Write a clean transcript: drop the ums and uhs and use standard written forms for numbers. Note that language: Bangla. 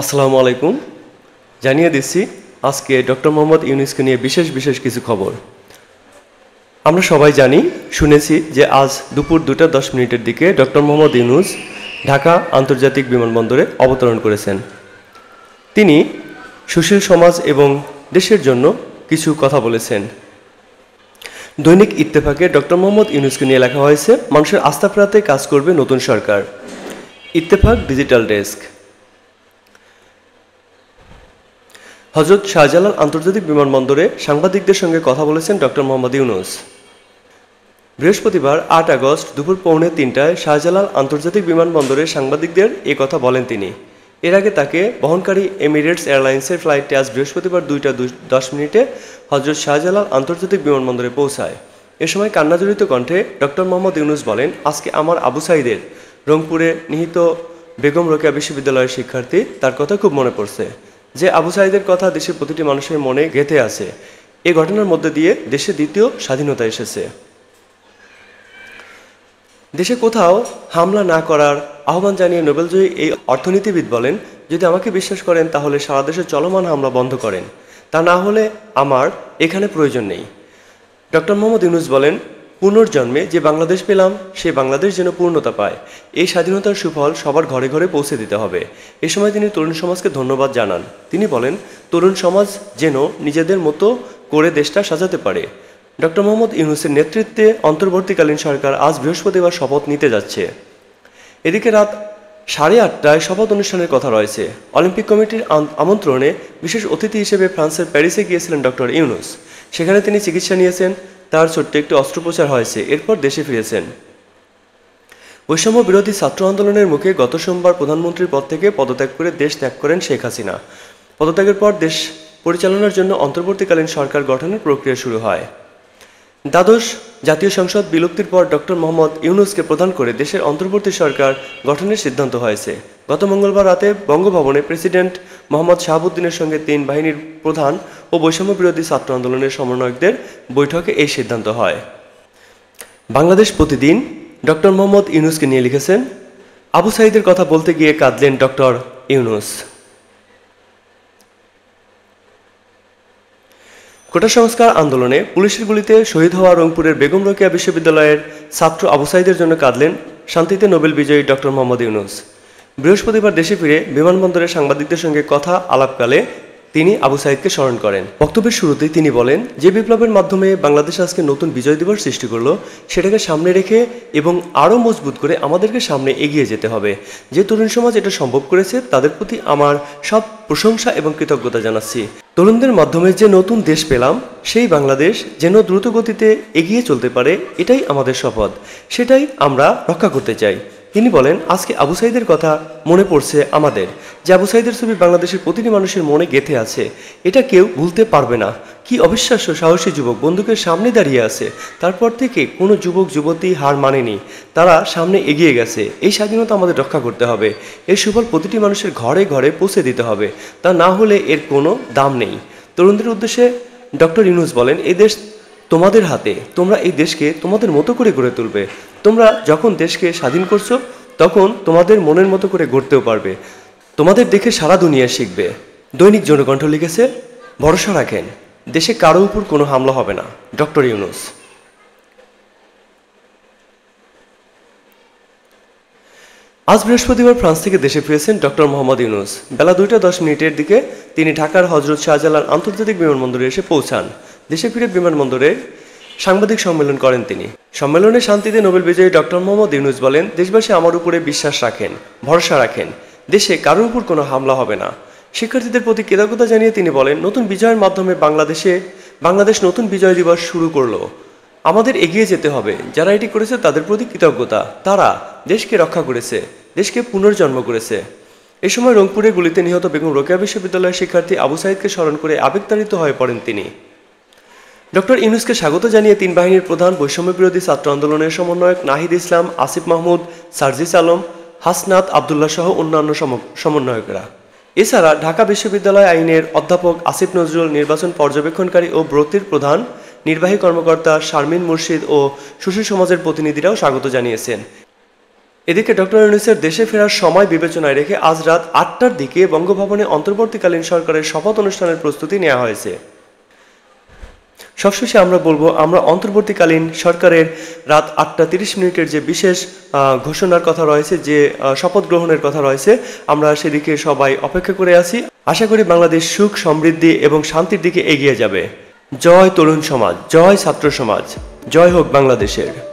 আসসালামু আলাইকুম। জানিয়ে দিচ্ছি আজকে ডক্টর মোহাম্মদ ইউনূসকে নিয়ে বিশেষ কিছু খবর। আমরা সবাই জানি শুনেছি যে আজ দুপুর 2:10 দিকে ডক্টর মোহাম্মদ ইউনূস ঢাকা আন্তর্জাতিক বিমানবন্দরে অবতরণ করেছেন। তিনি সুশীল সমাজ এবং দেশের জন্য কিছু কথা বলেছেন। দৈনিক ইত্তেফাকে ডক্টর মোহাম্মদ ইউনূসকে নিয়ে লেখা হয়েছে, মানুষের আস্থা ফেরাতে কাজ করবে নতুন সরকার। Ittefaq digital desk. হযরত শাহজালাল আন্তর্জাতিক বিমানবন্দরে সাংবাদিকদের সঙ্গে কথা বলেছেন ডক্টর মোহাম্মদ ইউনূস। বৃহস্পতিবার 8 আগস্ট দুপুর 2:45টায় শাহজালাল আন্তর্জাতিক বিমানবন্দরে সাংবাদিকদের এ কথা বলেন তিনি। এর আগে তাকে বহনকারী এমিরেটস এয়ারলাইন্সের ফ্লাইটটি আজ বৃহস্পতিবার 2:10 হযরত শাহজালাল আন্তর্জাতিক বিমানবন্দরে পৌঁছায়। এ সময় কান্নাজড়িত কণ্ঠে ডক্টর মোহাম্মদ ইউনূস বলেন, আজকে আমার আবু সাঈদের রংপুরে নিহিত বেগম রোকেয়া বিশ্ববিদ্যালয়ের শিক্ষার্থী, তার কথা খুব মনে পড়ছে। যে আবু সাঈদের কথা দেশের প্রতিটি মানুষের মনে গেঁথে আছে। এ ঘটনার মধ্যে দিয়ে দেশে দ্বিতীয় স্বাধীনতা এসেছে। দেশে কোথাও হামলা না করার আহ্বান জানিয়ে নোবেলজয়ী এই অর্থনীতিবিদ বলেন, যদি আমাকে বিশ্বাস করেন তাহলে সারা দেশে চলমান হামলা বন্ধ করেন, তা না হলে আমার এখানে প্রয়োজন নেই। ডক্টর মোহাম্মদ ইউনূস বলেন, পুনর্জন্মে যে বাংলাদেশ পেলাম সে বাংলাদেশ যেন পূর্ণতা পায়, এই স্বাধীনতার সুফল সবার ঘরে ঘরে পৌঁছে দিতে হবে। এ সময় তিনি তরুণ সমাজকে ধন্যবাদ জানান। তিনি বলেন, তরুণ সমাজ যেন নিজেদের মতো করে দেশটা সাজাতে পারে। ডক্টর মোহাম্মদ ইউনূসের নেতৃত্বে অন্তর্বর্তীকালীন সরকার আজ বৃহস্পতিবার শপথ নিতে যাচ্ছে। এদিকে রাত 8:30টায় শপথ অনুষ্ঠানের কথা রয়েছে। অলিম্পিক কমিটির আমন্ত্রণে বিশেষ অতিথি হিসেবে ফ্রান্সের প্যারিসে গিয়েছিলেন ডক্টর ইউনূস। সেখানে তিনি চিকিৎসা নিয়েছেন, তার ছোট্ট একটি অস্ত্রোপচার হয়েছে, এরপর দেশে ফিরেছেন। বৈষম্য বিরোধী ছাত্র আন্দোলনের মুখে গত সোমবার প্রধানমন্ত্রীর পদ থেকে পদত্যাগ করে দেশ ত্যাগ করেন শেখ হাসিনা। পদত্যাগের পর দেশ পরিচালনার জন্য অন্তর্বর্তীকালীন সরকার গঠনের প্রক্রিয়া শুরু হয়। দ্বাদশ জাতীয় সংসদ বিলুপ্তির পর ডক্টর মোহাম্মদ ইউনূসকে প্রধান করে দেশের অন্তর্বর্তী সরকার গঠনের সিদ্ধান্ত হয়েছে। গত মঙ্গলবার রাতে বঙ্গভবনে প্রেসিডেন্ট মোহাম্মদ শাহাবুদ্দিনের সঙ্গে 3 বাহিনীর প্রধান ও বৈষম্য বিরোধী ছাত্র আন্দোলনের সমন্বয়কদের বৈঠকে এই সিদ্ধান্ত হয়। বাংলাদেশ প্রতিদিন ডক্টর মোহাম্মদ ইউনূসকে নিয়ে লিখেছেন, আবু সাঈদের কথা বলতে গিয়ে কাঁদলেন ডক্টর ইউনূস। কোটা সংস্কার আন্দোলনে পুলিশের গুলিতে শহীদ হওয়া রংপুরের বেগম রোকেয়া বিশ্ববিদ্যালয়ের ছাত্র আবু সাঈদের জন্য কাঁদলেন শান্তিতে নোবেল বিজয়ী ডক্টর মোহাম্মদ ইউনূস। বৃহস্পতিবার দেশে ফিরে বিমানবন্দরে সাংবাদিকদের সঙ্গে কথা আলাপকালে তিনি আবু সাঈদকে স্মরণ করেন। বক্তব্যের শুরুতেই তিনি বলেন, যে বিপ্লবের মাধ্যমে বাংলাদেশ আজকে নতুন বিজয় দিবস সৃষ্টি করলো, সেটাকে সামনে রেখে এবং আরও মজবুত করে আমাদেরকে সামনে এগিয়ে যেতে হবে। যে তরুণ সমাজ এটা সম্ভব করেছে তাদের প্রতি আমার সব প্রশংসা এবং কৃতজ্ঞতা জানাচ্ছি। তরুণদের মাধ্যমে যে নতুন দেশ পেলাম, সেই বাংলাদেশ যেন দ্রুত গতিতে এগিয়ে চলতে পারে, এটাই আমাদের শপথ, সেটাই আমরা রক্ষা করতে চাই। তিনি বলেন, আজকে আবু সাঈদের কথা মনে পড়ছে আমাদের। যে আবু সাঈদের ছবি বাংলাদেশের প্রতিটি মানুষের মনে গেঁথে আছে, এটা কেউ ভুলতে পারবে না। কি অবিশ্বাস্য সাহসী যুবক, বন্দুকের সামনে দাঁড়িয়ে আছে। তারপর থেকে কোনো যুবক যুবতী হার মানেনি, তারা সামনে এগিয়ে গেছে। এই স্বাধীনতা আমাদের রক্ষা করতে হবে। এর সুফল প্রতিটি মানুষের ঘরে ঘরে পৌঁছে দিতে হবে, তা না হলে এর কোনো দাম নেই। তরুণদের উদ্দেশ্যে ডক্টর ইউনূস বলেন, এই দেশ তোমাদের হাতে, তোমরা এই দেশকে তোমাদের মতো করে গড়ে তুলবে। তোমরা যখন দেশকে স্বাধীন করছো, তখন তোমাদের মনের মতো করে গড়তেও পারবে। তোমাদের দেখে সারা দুনিয়া শিখবে। দৈনিক জনকণ্ঠ লিখেছে, ভরসা রাখেন, দেশে কারো উপর কোনো হামলা হবে না, ডক্টর ইউনূস। আজ বৃহস্পতিবার ফ্রান্স থেকে দেশে ফিরেছেন ডক্টর মোহাম্মদ ইউনূস। বেলা 2:10 দিকে তিনি ঢাকার হযরত শাহজালাল আন্তর্জাতিক বিমানবন্দরে এসে পৌঁছান। দেশে ফিরে বিমানবন্দরে সাংবাদিক সম্মেলন করেন তিনি। সম্মেলনে শান্তিতে নোবেল বিজয়ী ডক্টর মোহাম্মদ ইউনূস বলেন, দেশবাসী আমার উপরে বিশ্বাস রাখেন, ভরসা রাখেন, দেশে কারোর উপর কোনো হামলা হবে না। শিক্ষার্থীদের প্রতি কৃতজ্ঞতা জানিয়ে তিনি বলেন, নতুন বিজয়ের মাধ্যমে বাংলাদেশ নতুন বিজয় দিবস শুরু করলো। আমাদের এগিয়ে যেতে হবে। যারা এটি করেছে তাদের প্রতি কৃতজ্ঞতা। তারা দেশকে রক্ষা করেছে, দেশকে পুনর্জন্ম করেছে। এ সময় রংপুরে গুলিতে নিহত বেগম রোকেয়া বিশ্ববিদ্যালয়ের শিক্ষার্থী আবু সাঈদকে স্মরণ করে আবেগতাড়িত হয়ে পড়েন তিনি। ডক্টর ইউনূসকে স্বাগত জানিয়ে 3 বাহিনীর প্রধান, বৈষম্য বিরোধী ছাত্র আন্দোলনের সমন্বয়ক নাহিদ ইসলাম, আসিফ মাহমুদ, সার্জিস আলম, হাসনাত আবদুল্লাহ সহ অন্যান্য সমন্বয়করা। এছাড়া ঢাকা বিশ্ববিদ্যালয় আইনের অধ্যাপক আসিফ নজরুল, নির্বাচন পর্যবেক্ষণকারী ও ব্রতির প্রধান নির্বাহী কর্মকর্তা শারমিন মুর্শিদ ও সুশীল সমাজের প্রতিনিধিরাও স্বাগত জানিয়েছেন। এদিকে ডক্টর ইউনূসের দেশে ফেরার সময় বিবেচনায় রেখে আজ রাত ৮টার দিকে বঙ্গভবনে অন্তর্বর্তীকালীন সরকারের শপথ অনুষ্ঠানের প্রস্তুতি নেওয়া হয়েছে। সবশেষে আমরা বলবো, আমরা অন্তর্বর্তীকালীন সরকারের রাত ৮টা ৩০ যে বিশেষ ঘোষণার কথা রয়েছে, যে শপথ গ্রহণের কথা রয়েছে, আমরা সেদিকে সবাই অপেক্ষা করে আছি। আশা করি বাংলাদেশ সুখ, সমৃদ্ধি এবং শান্তির দিকে এগিয়ে যাবে। জয় তরুণ সমাজ, জয় ছাত্র সমাজ, জয় হোক বাংলাদেশের।